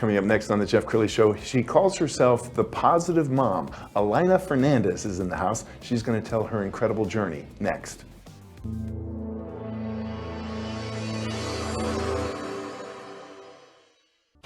Coming up next on the Jeff Crilley Show, she calls herself the positive mom. Elayna Fernández is in the house. She's going to tell her incredible journey next.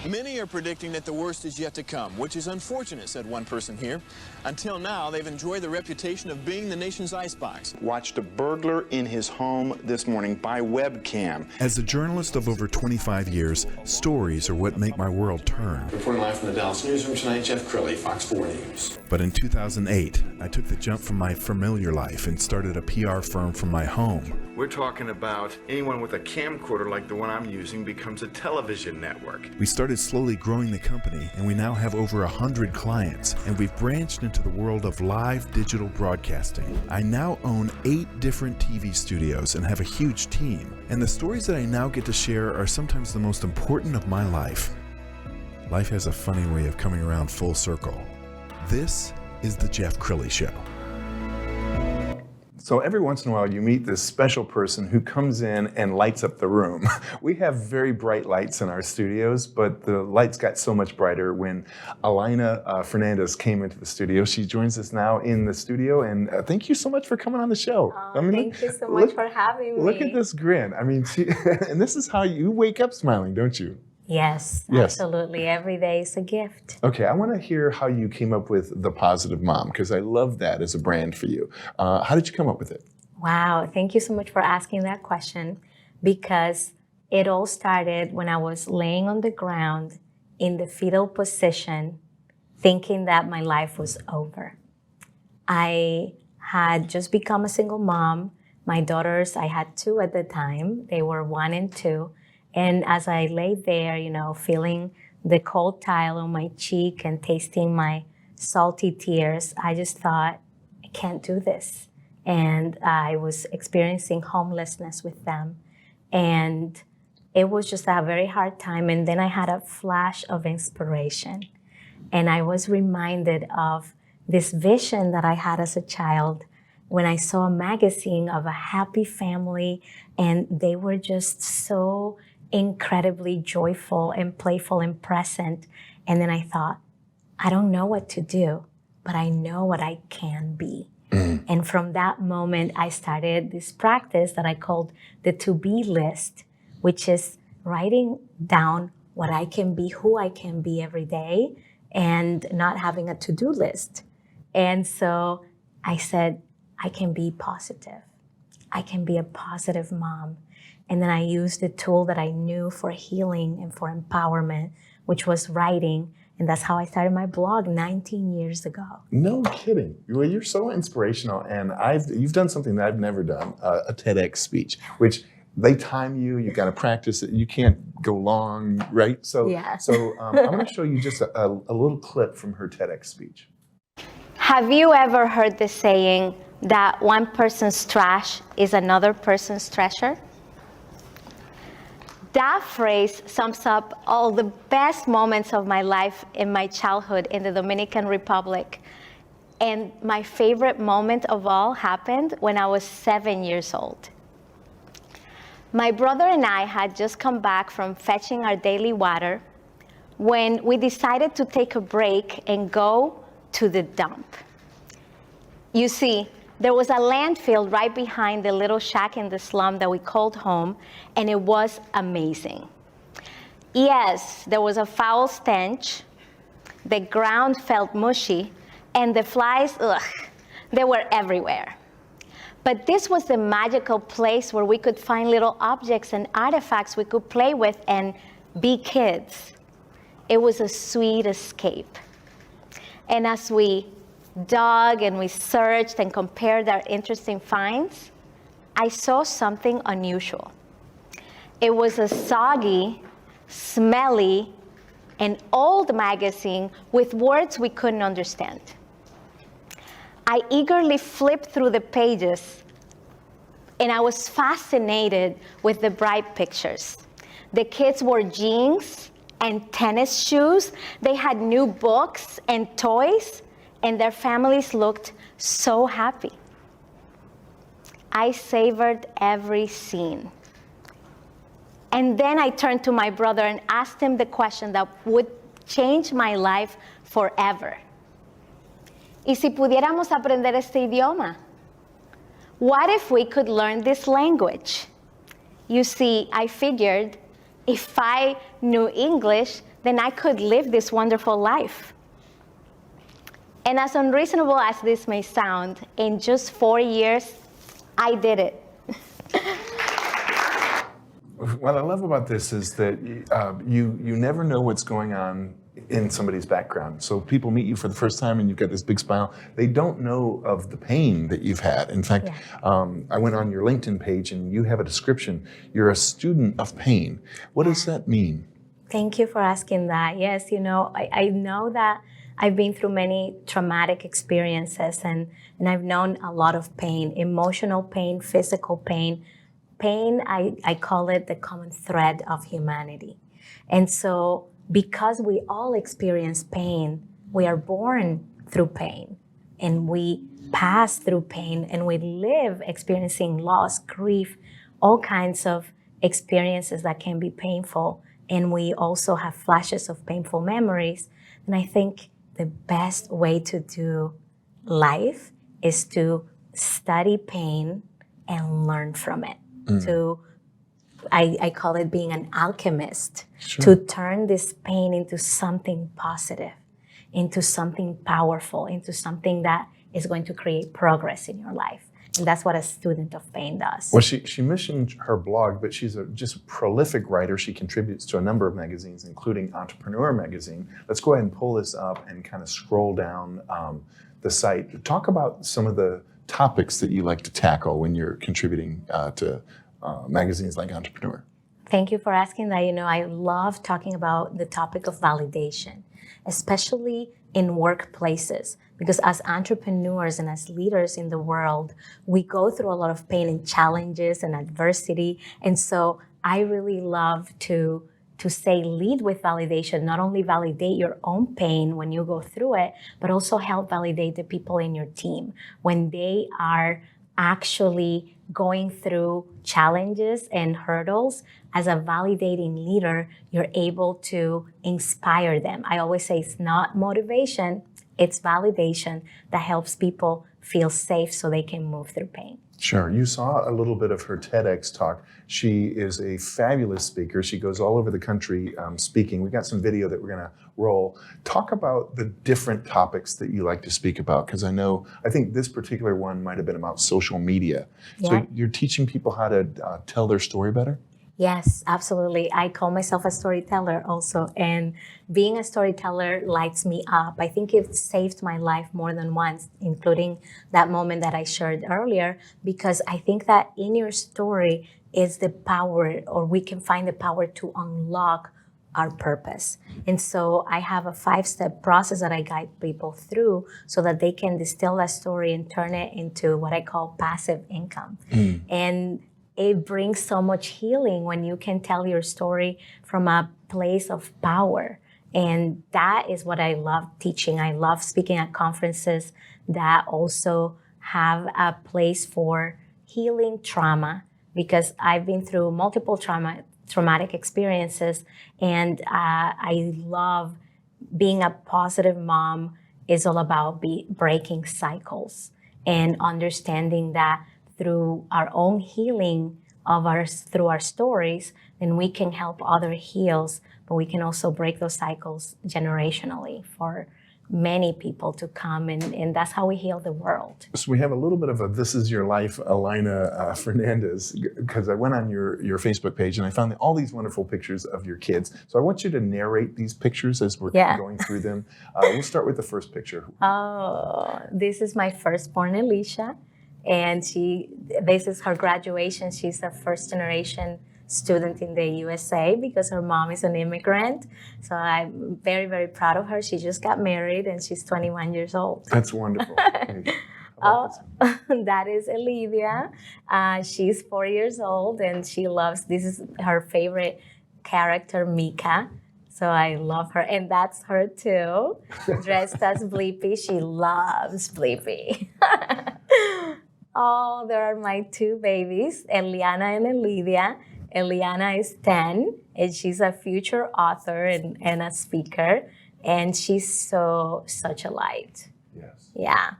Many are predicting that the worst is yet to come, which is unfortunate, said one person here. Until now, they've enjoyed the reputation of being the nation's icebox. Watched a burglar in his home this morning by webcam. As a journalist of over 25 years, stories are what make my world turn. Reporting live from the Dallas newsroom tonight, Jeff Crilley, Fox 4 News. But in 2008, I took the jump from my familiar life and started a PR firm from my home. We're talking about anyone with a camcorder like the one I'm using becomes a television network. We started slowly growing the company, and we now have over 100 clients, and we've branched into the world of live digital broadcasting. I now own 8 different TV studios and have a huge team, and the stories that I now get to share are sometimes the most important of my life. Life has a funny way of coming around full circle. This is the Jeff Crilley Show. So every once in a while you meet this special person who comes in and lights up the room. We have very bright lights in our studios, but the lights got so much brighter when Elayna Fernández came into the studio. She joins us now in the studio, and thank you so much for coming on the show. Thank you so much for having me. Look at this grin. I mean, and this is how you wake up smiling, don't you? Yes, absolutely. Every day is a gift. Okay, I want to hear how you came up with the Positive Mom, because I love that as a brand for you. How did you come up with it? Wow, thank you so much for asking that question, because it all started when I was laying on the ground in the fetal position, thinking that my life was over. I had just become a single mom. My daughters, I had 2 at the time. They were 1 and 2. And as I lay there, feeling the cold tile on my cheek and tasting my salty tears, I just thought, I can't do this. And I was experiencing homelessness with them. And it was just a very hard time. And then I had a flash of inspiration. And I was reminded of this vision that I had as a child when I saw a magazine of a happy family, and they were just so incredibly joyful and playful and present. And then I thought, I don't know what to do, but I know what I can be. And from that moment, I started this practice that I called the to-be list, which is writing down what I can be, who I can be every day, and not having a to-do list. And so I said, I can be positive. I can be a positive mom. And then I used the tool that I knew for healing and for empowerment, which was writing. And that's how I started my blog 19 years ago. No kidding. Well, you're so inspirational. And you've done something that I've never done, a TEDx speech, which they time you got to practice it. You can't go long, right? So, yeah. I'm going to show you just a little clip from her TEDx speech. Have you ever heard the saying that one person's trash is another person's treasure? That phrase sums up all the best moments of my life in my childhood in the Dominican Republic. And my favorite moment of all happened when I was 7 years old. My brother and I had just come back from fetching our daily water when we decided to take a break and go to the dump. You see, there was a landfill right behind the little shack in the slum that we called home, and it was amazing. Yes, there was a foul stench, the ground felt mushy, and the flies, they were everywhere. But this was the magical place where we could find little objects and artifacts we could play with and be kids. It was a sweet escape. And as we dug and we searched and compared our interesting finds, I saw something unusual. It was a soggy, smelly, and old magazine with words we couldn't understand. I eagerly flipped through the pages, and I was fascinated with the bright pictures. The kids wore jeans and tennis shoes. They had new books and toys, and their families looked so happy. I savored every scene. And then I turned to my brother and asked him the question that would changed my life forever. ¿Y si pudiéramos aprender este idioma? What if we could learn this language? You see, I figured if I knew English, then I could live this wonderful life. And as unreasonable as this may sound, in just 4 years, I did it. What I love about this is that you never know what's going on in somebody's background. So people meet you for the first time and you've got this big smile. They don't know of the pain that you've had. In fact, I went on your LinkedIn page and you have a description. You're a student of pain. What does that mean? Thank you for asking that. Yes, you know, I know that I've been through many traumatic experiences and I've known a lot of pain, emotional pain, physical pain. Pain, I call it the common thread of humanity. And so because we all experience pain, we are born through pain and we pass through pain and we live experiencing loss, grief, all kinds of experiences that can be painful. And we also have flashes of painful memories. And I think the best way to do life is to study pain and learn from it. I call it being an alchemist, to turn this pain into something positive, into something powerful, into something that is going to create progress in your life. And that's what a student of pain does. Well, she mentioned her blog, but she's just a prolific writer. She contributes to a number of magazines, including Entrepreneur Magazine. Let's go ahead and pull this up and kind of scroll down the site. Talk about some of the topics that you like to tackle when you're contributing to magazines like Entrepreneur. Thank you for asking that. You know, I love talking about the topic of validation, especially in workplaces, because as entrepreneurs and as leaders in the world, we go through a lot of pain and challenges and adversity. And so I really love to say lead with validation, not only validate your own pain when you go through it, but also help validate the people in your team when they are actually going through challenges and hurdles. As a validating leader, you're able to inspire them. I always say it's not motivation, it's validation that helps people feel safe so they can move through pain. Sure. You saw a little bit of her TEDx talk. She is a fabulous speaker. She goes all over the country speaking. We got some video that we're going to roll. Talk about the different topics that you like to speak about, because I think this particular one might have been about social media. Yeah. So you're teaching people how to tell their story better? Yes, absolutely. I call myself a storyteller also, and being a storyteller lights me up. I think it saved my life more than once, including that moment that I shared earlier, because I think that in your story is the power, or we can find the power to unlock our purpose. And so I have a 5-step process that I guide people through so that they can distill that story and turn it into what I call passive income. And it brings so much healing when you can tell your story from a place of power. And that is what I love teaching. I love speaking at conferences that also have a place for healing trauma, because I've been through multiple traumatic experiences, and I love being a positive mom is all about breaking cycles and understanding that through our own healing through our stories, then we can help other heals, but we can also break those cycles generationally for many people to come, and that's how we heal the world. So we have a little bit of a "This Is Your Life" Elayna Fernández, because I went on your Facebook page and I found all these wonderful pictures of your kids. So I want you to narrate these pictures as we're going through them. We'll start with the first picture. Oh, this is my firstborn, Alicia. And this is her graduation. She's a first-generation student in the USA because her mom is an immigrant. So I'm very, very proud of her. She just got married and she's 21 years old. That's wonderful. That is Olivia. She's 4 years old and this is her favorite character, Mika. So I love her. And that's her too, dressed as Blippi. She loves Blippi. Oh, there are my 2 babies, Eliana and Elidia. Eliana is 10, and she's a future author and a speaker. and she's such a light. Yes. Yeah.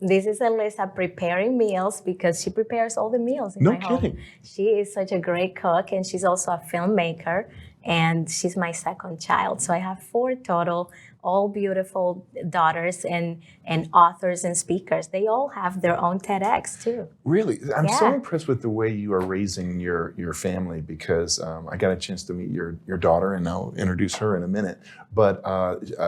This is Alyssa preparing meals because she prepares all the meals in No my home. kidding. She is such a great cook, and she's also a filmmaker, and she's my second child. So I have 4 total, all beautiful daughters and authors and speakers. They all have their own TEDx too. Really, I'm so Yeah. impressed with the way you are raising your family, because I got a chance to meet your daughter, and I'll introduce her in a minute. But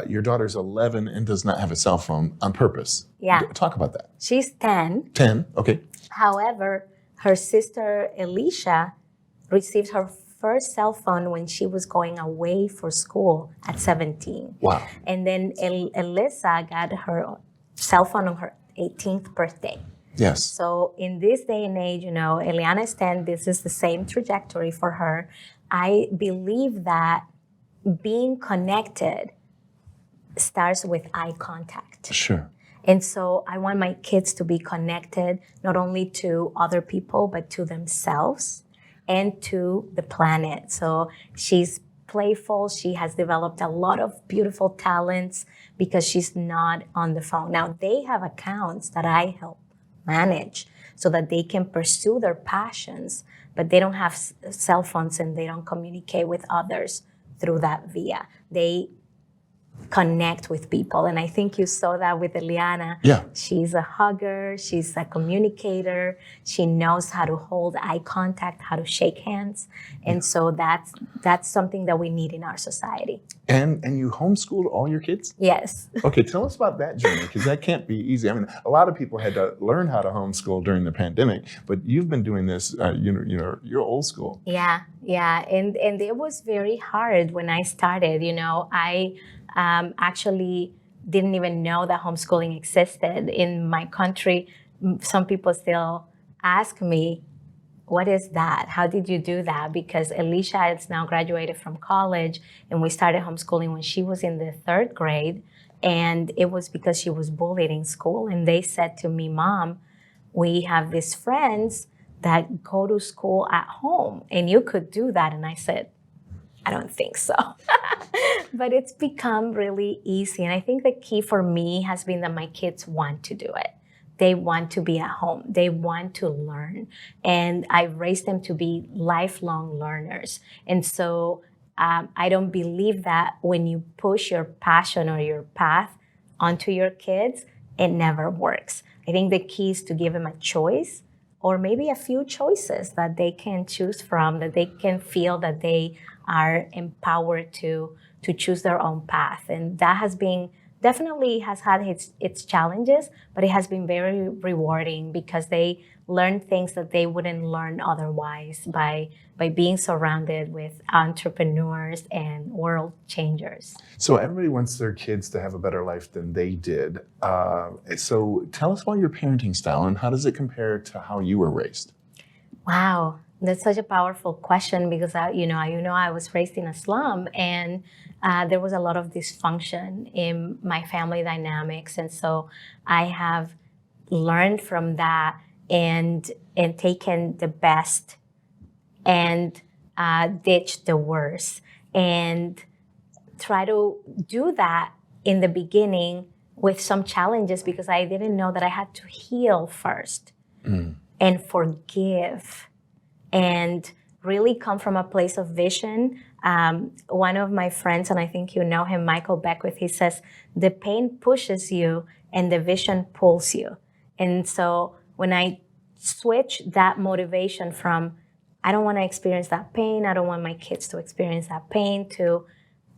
your daughter's 11 and does not have a cell phone on purpose. Yeah. Talk about that. She's 10. 10. Okay. However, her sister Alicia received her first cell phone when she was going away for school at 17. Wow. And then Alyssa got her cell phone on her 18th birthday. Yes. So in this day and age, Elayna is 10, this is the same trajectory for her. I believe that being connected starts with eye contact. Sure. And so I want my kids to be connected not only to other people, but to themselves and to the planet. So she's playful. She has developed a lot of beautiful talents because she's not on the phone. Now, they have accounts that I help manage so that they can pursue their passions, but they don't have cell phones and they don't communicate with others through that via. They connect with people. And I think you saw that with Elayna. Yeah. She's a hugger, she's a communicator, she knows how to hold eye contact, how to shake hands. And so that's something that we need in our society. And you homeschooled all your kids? Yes. Okay, tell us about that journey, because that can't be easy. I mean, a lot of people had to learn how to homeschool during the pandemic, but you've been doing this, you're old school. Yeah. And it was very hard when I started. I actually didn't even know that homeschooling existed in my country. Some people still ask me, what is that? How did you do that? Because Alicia has now graduated from college, and we started homeschooling when she was in the 3rd grade. And it was because she was bullied in school. And they said to me, Mom, we have these friends that go to school at home, and you could do that. And I said, I don't think so. But it's become really easy. And I think the key for me has been that my kids want to do it. They want to be at home. They want to learn. And I've raised them to be lifelong learners. And so I don't believe that when you push your passion or your path onto your kids, it never works. I think the key is to give them a choice, or maybe a few choices that they can choose from, that they can feel that they are empowered to choose their own path. And that has been, definitely has had its challenges, but it has been very rewarding because they learn things that they wouldn't learn otherwise by being surrounded with entrepreneurs and world changers. So everybody wants their kids to have a better life than they did. So tell us about your parenting style, and how does it compare to how you were raised? Wow, that's such a powerful question, because I was raised in a slum, and there was a lot of dysfunction in my family dynamics, and so I have learned from that and taken the best and ditched the worst, and try to do that in the beginning with some challenges, because I didn't know that I had to heal first and forgive and really come from a place of vision. One of my friends, and I think you know him, Michael Beckwith, he says, the pain pushes you and the vision pulls you. And so when I switch that motivation from, I don't want to experience that pain, I don't want my kids to experience that pain, to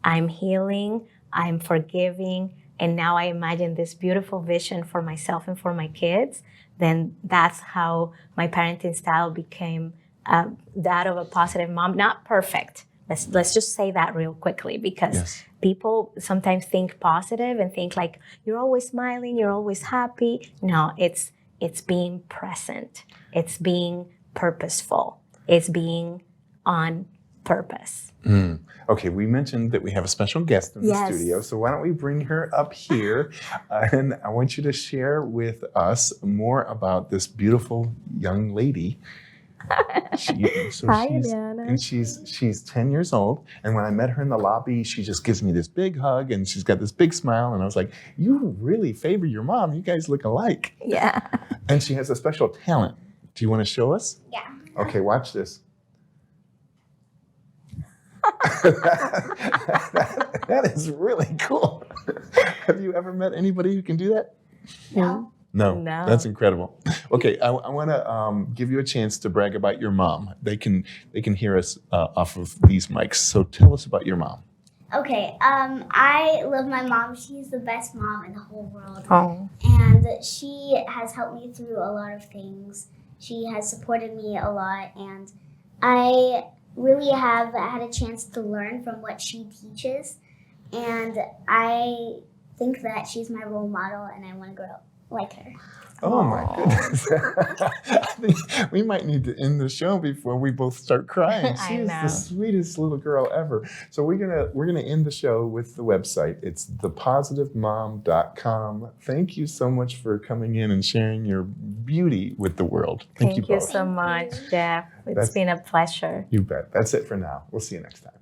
I'm healing, I'm forgiving, and now I imagine this beautiful vision for myself and for my kids, then that's how my parenting style became that of a positive mom. Not perfect. Let's just say that real quickly, because people sometimes think positive and think like, you're always smiling, you're always happy. No, it's being present. It's being purposeful. It's being on purpose. Okay, we mentioned that we have a special guest in the studio, so why don't we bring her up here, and I want you to share with us more about this beautiful young lady Hi, Elayna. And she's 10 years old. And when I met her in the lobby, she just gives me this big hug and she's got this big smile. And I was like, you really favor your mom. You guys look alike. Yeah. And she has a special talent. Do you want to show us? Yeah. Okay, watch this. That is really cool. Have you ever met anybody who can do that? No. No, No. that's incredible. Okay, I want to give you a chance to brag about your mom. They can hear us off of these mics. So tell us about your mom. Okay, I love my mom. She's the best mom in the whole world. Oh. And she has helped me through a lot of things. She has supported me a lot, and I really have had a chance to learn from what she teaches. And I think that she's my role model, and I want to grow up like her. Oh my goodness. I think we might need to end the show before we both start crying. I She is know. the sweetest little girl ever. So we're gonna end the show with the website. It's thepositivemom.com. Thank you so much for coming in and sharing your beauty with the world. Thank you both. so much, Jeff. It's That's- been a pleasure. You bet. That's it for now. We'll see you next time.